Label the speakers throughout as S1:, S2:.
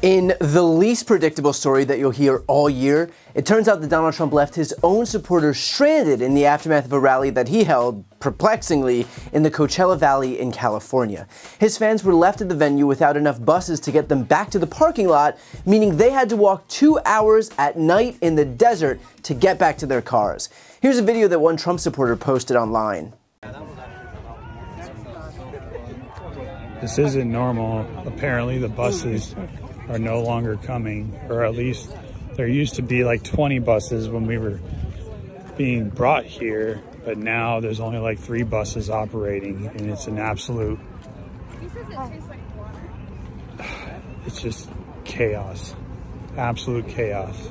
S1: In the least predictable story that you'll hear all year, it turns out that Donald Trump left his own supporters stranded in the aftermath of a rally that he held, perplexingly, in the Coachella Valley in California. His fans were left at the venue without enough buses to get them back to the parking lot, meaning they had to walk 2 hours at night in the desert to get back to their cars. Here's a video that one Trump supporter posted online.
S2: This isn't normal. Apparently the buses are no longer coming, or at least there used to be like 20 buses when we were being brought here, but now there's only like 3 buses operating, and it's an absolute, it's just chaos, absolute chaos.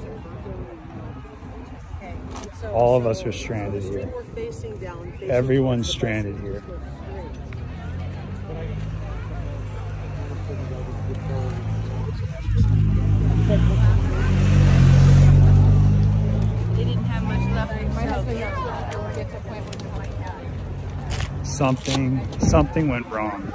S2: All of us are stranded here. Everyone's stranded here.
S3: They didn't have much left.
S2: Something went wrong.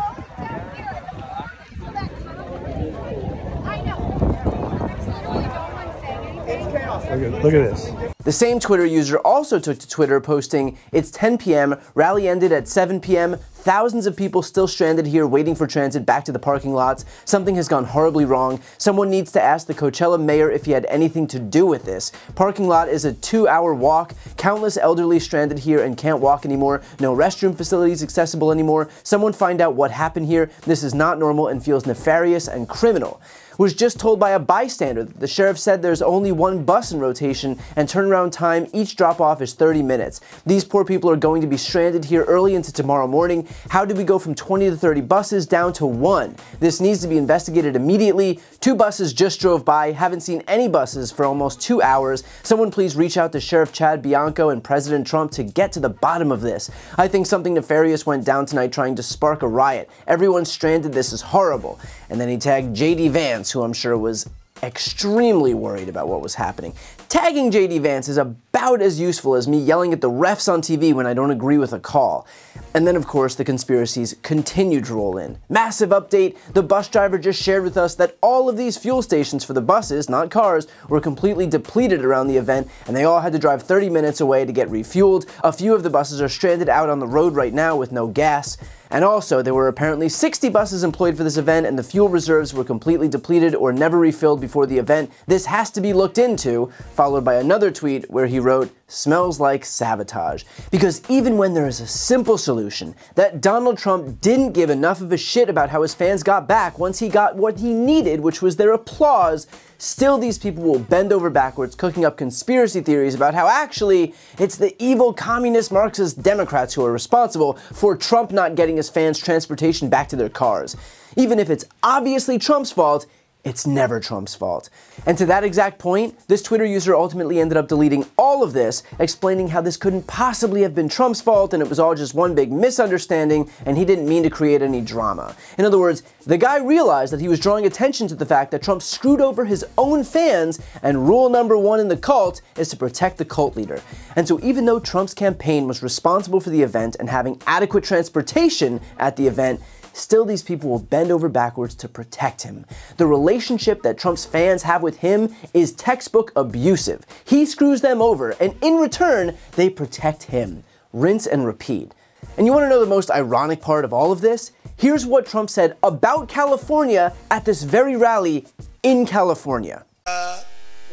S2: Look at this.
S1: The same Twitter user also took to Twitter, posting, "It's 10 p.m., rally ended at 7 p.m., thousands of people still stranded here waiting for transit back to the parking lots. Something has gone horribly wrong. Someone needs to ask the Coachella mayor if he had anything to do with this. Parking lot is a 2-hour walk. Countless elderly stranded here and can't walk anymore. No restroom facilities accessible anymore. Someone find out what happened here. This is not normal and feels nefarious and criminal." Was just told by a bystander that the sheriff said there's only 1 bus in rotation and turnaround time each drop-off is 30 minutes. These poor people are going to be stranded here early into tomorrow morning. How did we go from 20 to 30 buses down to 1? This needs to be investigated immediately. 2 buses just drove by. Haven't seen any buses for almost 2 hours. Someone please reach out to Sheriff Chad Bianco and President Trump to get to the bottom of this. I think something nefarious went down tonight trying to spark a riot. Everyone's stranded. This is horrible. And then he tagged J.D. Vance, who I'm sure was extremely worried about what was happening. Tagging J.D. Vance is about as useful as me yelling at the refs on TV when I don't agree with a call. And then, of course, the conspiracies continue to roll in. Massive update, the bus driver just shared with us that all of these fuel stations for the buses, not cars, were completely depleted around the event, and they all had to drive 30 minutes away to get refueled. A few of the buses are stranded out on the road right now with no gas. And also, there were apparently 60 buses employed for this event, and the fuel reserves were completely depleted or never refilled before the event. This has to be looked into, followed by another tweet where he wrote, "Smells like sabotage." Because even when there is a simple solution, that Donald Trump didn't give enough of a shit about how his fans got back once he got what he needed, which was their applause, still these people will bend over backwards cooking up conspiracy theories about how actually it's the evil communist Marxist Democrats who are responsible for Trump not getting his fans transportation back to their cars. Even if it's obviously Trump's fault, it's never Trump's fault. And to that exact point, this Twitter user ultimately ended up deleting all of this, explaining how this couldn't possibly have been Trump's fault and it was all just one big misunderstanding and he didn't mean to create any drama. In other words, the guy realized that he was drawing attention to the fact that Trump screwed over his own fans, and rule number 1 in the cult is to protect the cult leader. And so even though Trump's campaign was responsible for the event and having adequate transportation at the event, still these people will bend over backwards to protect him. The relationship that Trump's fans have with him is textbook abusive. He screws them over, and in return, they protect him. Rinse and repeat. And you want to know the most ironic part of all of this? Here's what Trump said about California at this very rally in California.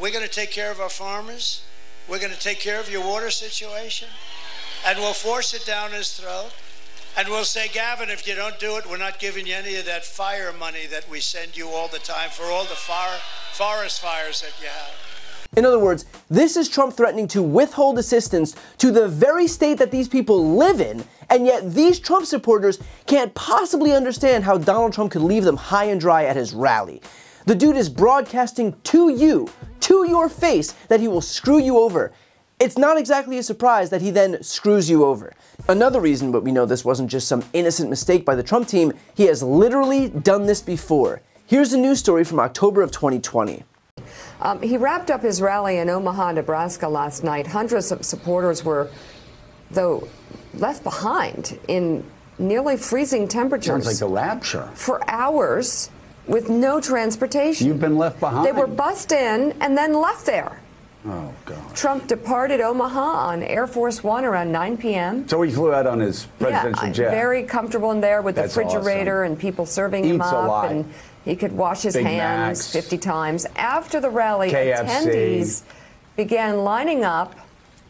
S4: We're going to take care of our farmers. We're going to take care of your water situation. And we'll force it down his throat. And we'll say, Gavin, if you don't do it, we're not giving you any of that fire money that we send you all the time for all the forest fires that you have.
S1: In other words, this is Trump threatening to withhold assistance to the very state that these people live in, and yet these Trump supporters can't possibly understand how Donald Trump could leave them high and dry at his rally. The dude is broadcasting to you, to your face, that he will screw you over. It's not exactly a surprise that he then screws you over. Another reason, but we know this wasn't just some innocent mistake by the Trump team, he has literally done this before. Here's a news story from October of 2020.
S5: He wrapped up his rally in Omaha, Nebraska last night. Hundreds of supporters were, though, left behind in nearly freezing temperatures.
S6: Sounds like a rapture.
S5: For hours with no transportation.
S3: You've been left behind.
S5: They were bussed in and then left there.
S3: Oh, God.
S5: Trump departed Omaha on Air Force One around 9 p.m.
S3: So he flew out on his presidential jet.
S5: Very comfortable in there with the refrigerator and people serving him up. And he could wash his hands 50 times. After the rally, attendees began lining up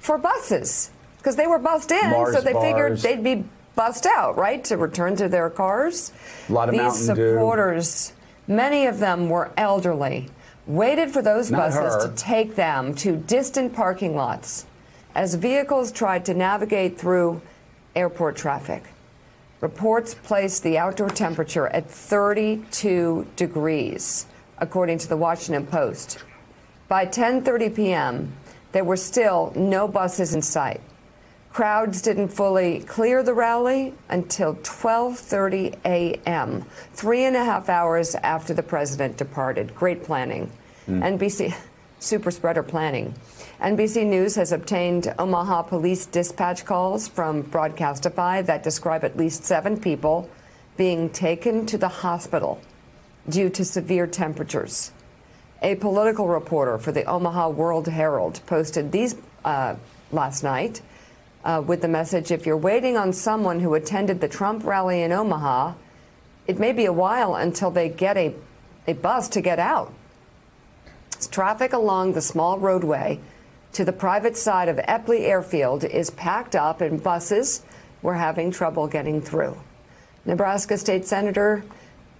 S5: for buses because they were bussed in, so they figured they'd be bussed out, right, to return to their cars.
S3: A lot of
S5: These supporters, many of them were elderly, waited for those buses to take them to distant parking lots as vehicles tried to navigate through airport traffic. Reports placed the outdoor temperature at 32 degrees, according to the Washington Post. By 10:30 p.m., there were still no buses in sight. Crowds didn't fully clear the rally until 12:30 a.m., 3.5 hours after the president departed. Great planning. NBC, super spreader planning. NBC News has obtained Omaha police dispatch calls from Broadcastify that describe at least 7 people being taken to the hospital due to severe temperatures. A political reporter for the Omaha World Herald posted these last night with the message, if you're waiting on someone who attended the Trump rally in Omaha, it may be a while until they get a bus to get out. Traffic along the small roadway to the private side of Eppley Airfield is packed up and buses were having trouble getting through. Nebraska State Senator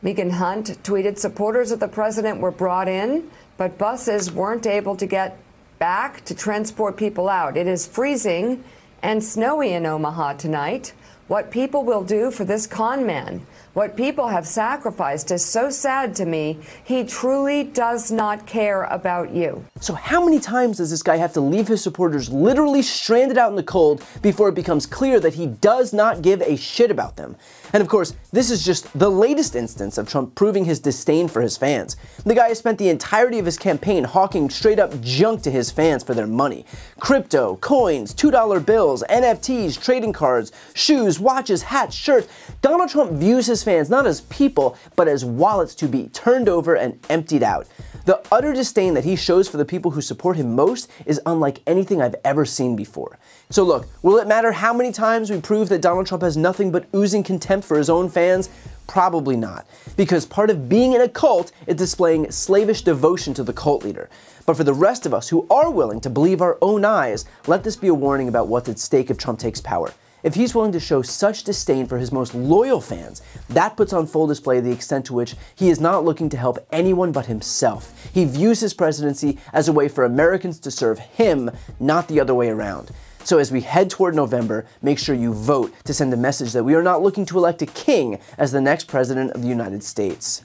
S5: Megan Hunt tweeted supporters of the president were brought in, but buses weren't able to get back to transport people out. It is freezing and snowy in Omaha tonight. What people will do for this con man, what people have sacrificed is so sad to me. He truly does not care about you.
S1: So how many times does this guy have to leave his supporters literally stranded out in the cold before it becomes clear that he does not give a shit about them? And of course, this is just the latest instance of Trump proving his disdain for his fans. The guy has spent the entirety of his campaign hawking straight up junk to his fans for their money. Crypto, coins, $2 bills, NFTs, trading cards, shoes, watches, hats, shirts. Donald Trump views his fans not as people, but as wallets to be turned over and emptied out. The utter disdain that he shows for the people who support him most is unlike anything I've ever seen before. So look, will it matter how many times we prove that Donald Trump has nothing but oozing contempt for his own fans? Probably not. Because part of being in a cult is displaying slavish devotion to the cult leader. But for the rest of us who are willing to believe our own eyes, let this be a warning about what's at stake if Trump takes power. If he's willing to show such disdain for his most loyal fans, that puts on full display the extent to which he is not looking to help anyone but himself. He views his presidency as a way for Americans to serve him, not the other way around. So as we head toward November, make sure you vote to send a message that we are not looking to elect a king as the next president of the United States.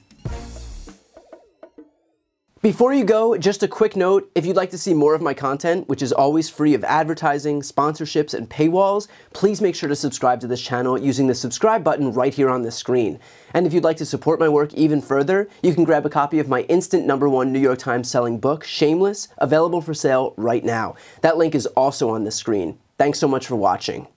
S1: Before you go, just a quick note, if you'd like to see more of my content, which is always free of advertising, sponsorships, and paywalls, please make sure to subscribe to this channel using the subscribe button right here on this screen. And if you'd like to support my work even further, you can grab a copy of my instant #1 New York Times selling book, Shameless, available for sale right now. That link is also on the screen. Thanks so much for watching.